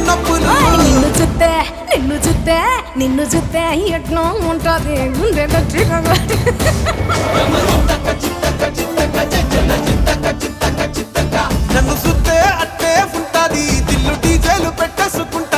నొప్పులు నిన్ను చూస్తే ఎట్లా ఉంటుంది నన్ను సుత్తే అట్టే ఉంటాది దిల్లు డీజేలు పెట్టేసుకుంటా